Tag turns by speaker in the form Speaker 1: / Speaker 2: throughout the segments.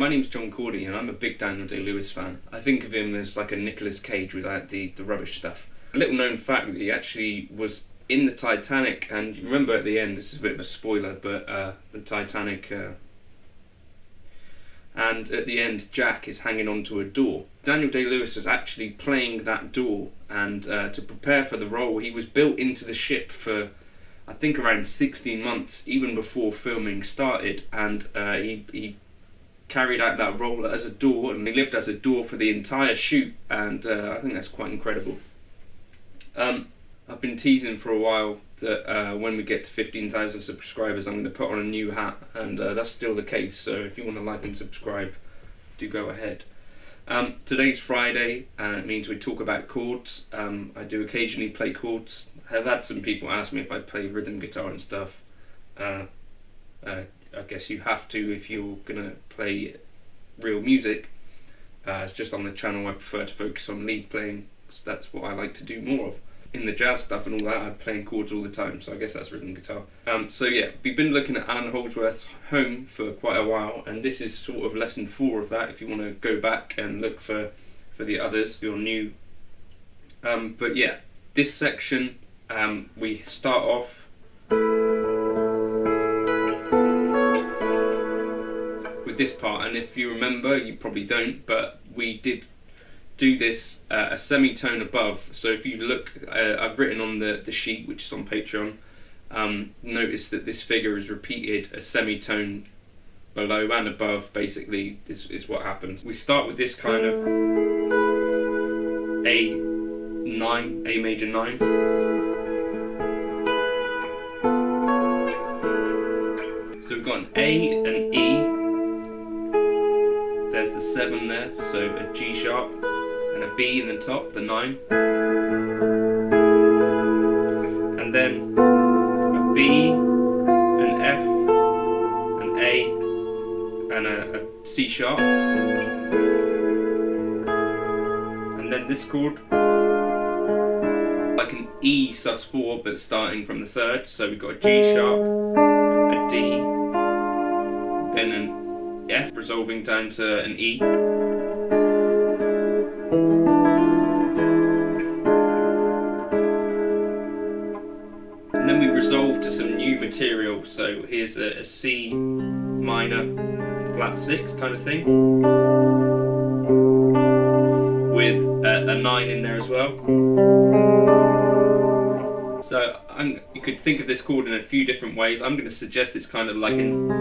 Speaker 1: my name's John Cordy and I'm a big Daniel Day-Lewis fan. I think of him as like a Nicolas Cage without the rubbish stuff. A little known fact that he actually was in the Titanic, and you remember at the end, this is a bit of a spoiler, but the Titanic, and at the end Jack is hanging onto a door. Daniel Day-Lewis was actually playing that door, and to prepare for the role he was built into the ship for I think around 16 months, even before filming started, and he carried out that role as a door, and he lived as a door for the entire shoot, and I think that's quite incredible. I've been teasing for a while that when we get to 15,000 subscribers I'm going to put on a new hat, and that's still the case, so if you want to like and subscribe, do go ahead. Today's Friday, and it means we talk about chords. I do occasionally play chords. I've had some people ask me if I play rhythm guitar and stuff. I guess you have to if you're going to play real music. It's just on the channel I prefer to focus on lead playing, so that's what I like to do more of. In the jazz stuff and all that, I'm playing chords all the time, so I guess that's rhythm guitar. So yeah, we've been looking at Allan Holdsworth's Home for quite a while, and this is sort of lesson 4 of that, if you want to go back and look for the others, if you're new. But yeah, this section, we start off with this part, and if you remember, you probably don't, but we did do this a semitone above. So if you look, I've written on the sheet, which is on Patreon, notice that this figure is repeated a semitone below and above. Basically, this is what happens. We start with this kind of A major 9. So we've got an A, an E, there's the 7 there, so a G sharp, and a B in the top, the 9, and then a B, an F, an A, and a C sharp, and then this chord, like an E sus4 but starting from the 3rd, so we've got a G sharp, a D, then an F resolving down to an E, and then we resolve to some new material. So here's a C minor flat 6 kind of thing with a 9 in there as well. So you could think of this chord in a few different ways. I'm going to suggest it's kind of like an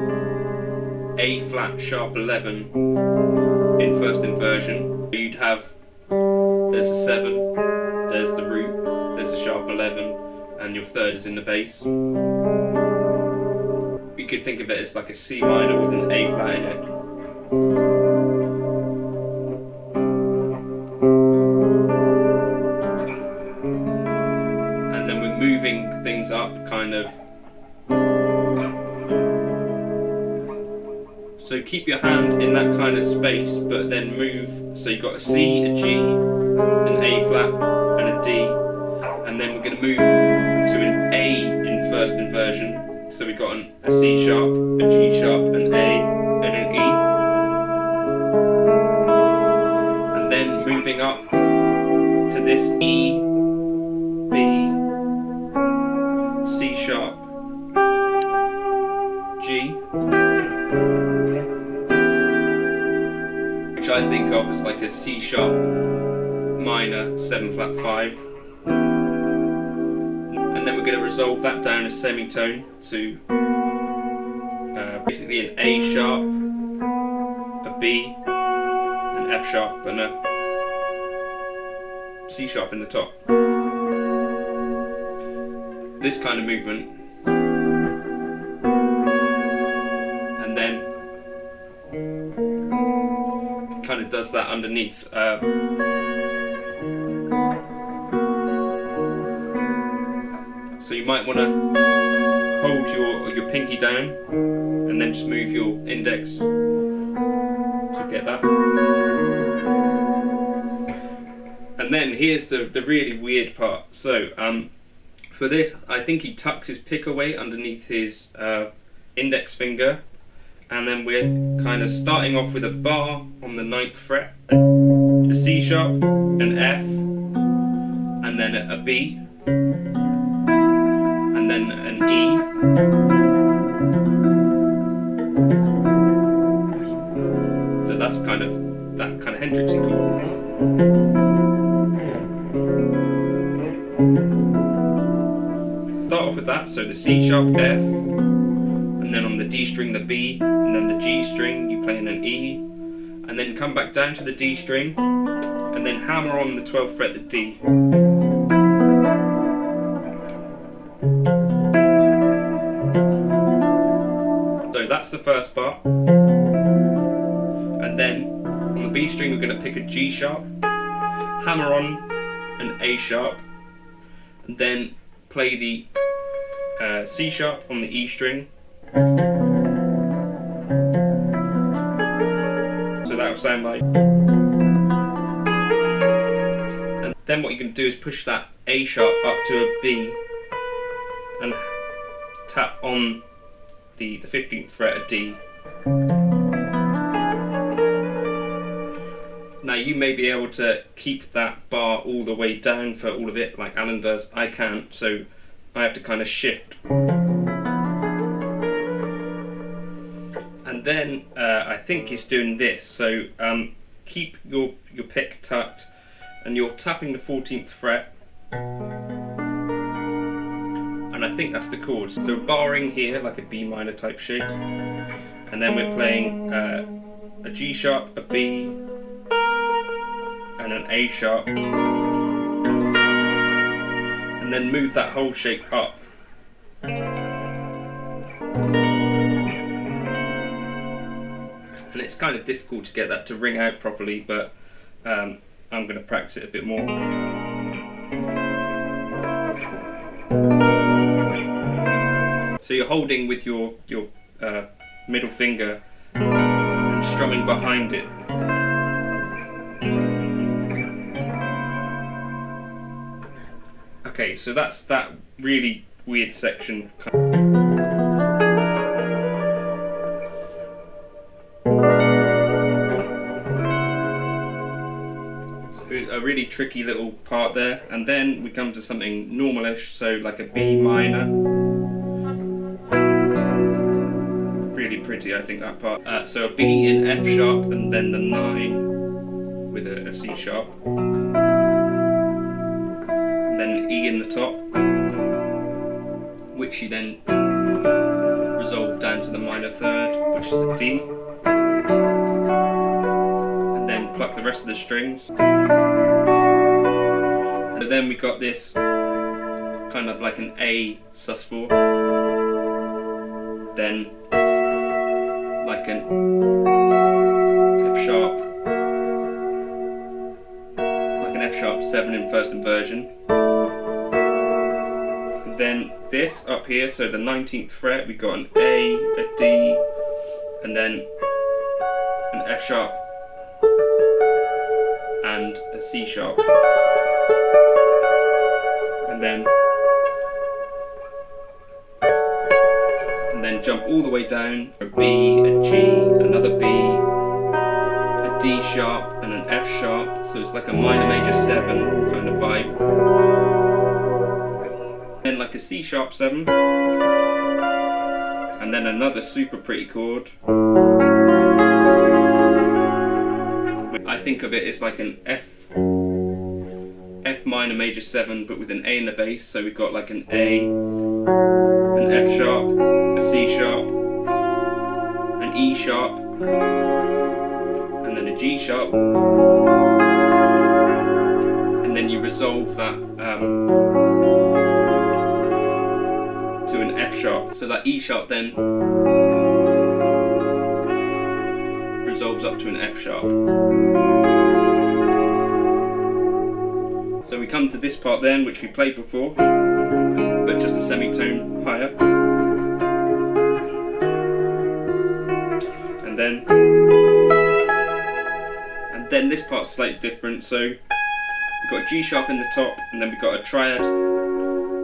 Speaker 1: A flat sharp 11 in first inversion. You'd have, there's a 7, there's the root, there's a sharp 11, and your 3rd is in the bass. You could think of it as like a C minor with an A flat in it. And then we're moving things up kind of. So keep your hand in that kind of space, but then move. So you've got a C, a G, an A flat, and a D, and then we're going to move to an A in first inversion. So we've got a C sharp, a G sharp, an A, and an E, and then moving up to this E, B, C sharp, G, which I think of as like a C sharp minor 7 flat 5, and then we're going to resolve that down a semitone to basically an A sharp, a B, an F sharp, and a C sharp in the top. This kind of movement, and then kind of does that underneath. So you might want to hold your pinky down and then just move your index to get that. And then here's the really weird part. So for this, I think he tucks his pick away underneath his index finger, and then we're kind of starting off with a bar on the 9th fret, a C sharp, an F, and then a B, and then an E, so that's kind of that kind of Hendrix chord. Start off with that, so the C sharp, F, and then on the D string the B, and then the G string you play in an E, and then come back down to the D string, and then hammer on the 12th fret the D. So that's the first bar, and then on the B string we're going to pick a G sharp, hammer on an A sharp, and then play the C sharp on the E string. So that will sound like. And then what you can do is push that A sharp up to a B and tap on the 15th fret of D. Now you may be able to keep that bar all the way down for all of it like Allan does. I can't, so I have to kind of shift. And then I think he's doing this, so keep your pick tucked and you're tapping the 14th fret, and I think that's the chords. So barring here like a B minor type shape, and then we're playing a G sharp, a B, and an A sharp, and then move that whole shape up. And it's kind of difficult to get that to ring out properly, but I'm going to practice it a bit more. So you're holding with your middle finger and strumming behind it. Okay, so that's that really weird section. A really tricky little part there, and then we come to something normalish, so like a B minor. Really pretty, I think, that part. So a B in F sharp, and then the 9 with a C sharp, and then an E in the top, which you then resolve down to the minor 3rd, which is a D. Pluck the rest of the strings. And then we got this kind of like an A sus4, then like an F sharp, like an F sharp 7 in first inversion, and then this up here, so the 19th fret we got an A, a D, and then an F sharp and a C sharp, and then jump all the way down, a B, a G, another B, a D sharp and an F sharp, so it's like a minor major 7 kind of vibe, then like a C sharp 7, and then another super pretty chord. I think of it as like an F minor major 7 but with an A in the bass, so we've got like an A, an F sharp, a C sharp, an E sharp, and then a G sharp, and then you resolve that to an F sharp, so that E sharp then resolves up to an F sharp. So we come to this part then, which we played before, but just a semitone higher. And then this part's slightly different, so we've got a G sharp in the top, and then we've got a triad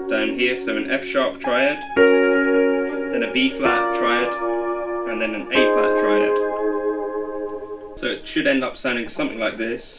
Speaker 1: down here, so an F sharp triad, then a B flat triad, and then an A flat triad. So it should end up sounding something like this.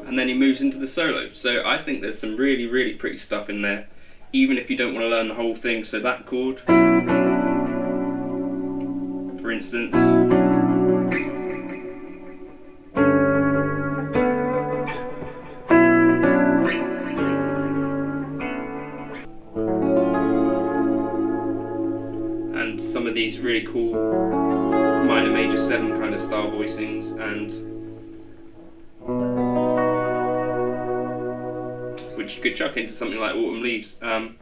Speaker 1: And then he moves into the solo. So I think there's some really, really pretty stuff in there, even if you don't want to learn the whole thing. So that chord, for instance, and some of these really cool minor major 7 kind of style voicings, and which you could chuck into something like Autumn Leaves. And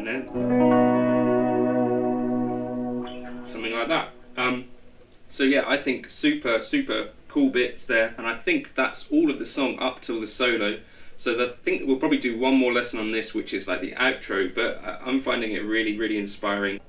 Speaker 1: then something like that. So yeah, I think super cool bits there, and I think that's all of the song up till the solo. So I think we'll probably do one more lesson on this, which is like the outro, but I'm finding it really inspiring.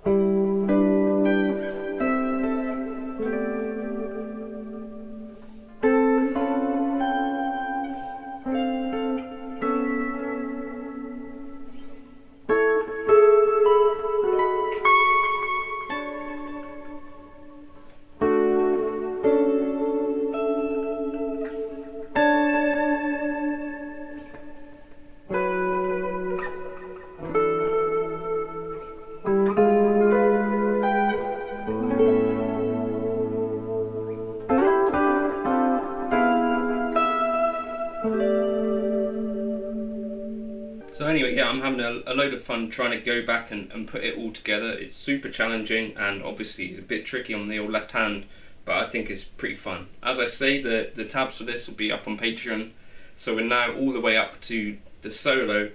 Speaker 1: So anyway, yeah, I'm having a load of fun trying to go back and put it all together. It's super challenging and obviously a bit tricky on the old left hand, but I think it's pretty fun. As I say, the tabs for this will be up on Patreon. So we're now all the way up to the solo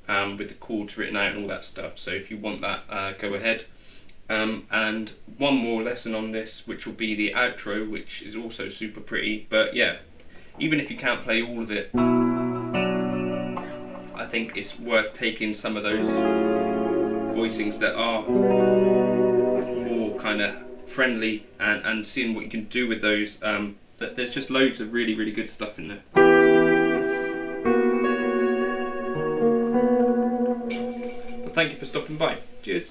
Speaker 1: with the chords written out and all that stuff. So if you want that, go ahead. And one more lesson on this, which will be the outro, which is also super pretty. But yeah, even if you can't play all of it, I think it's worth taking some of those voicings that are more kind of friendly and seeing what you can do with those. There's just loads of really good stuff in there. But thank you for stopping by. Cheers.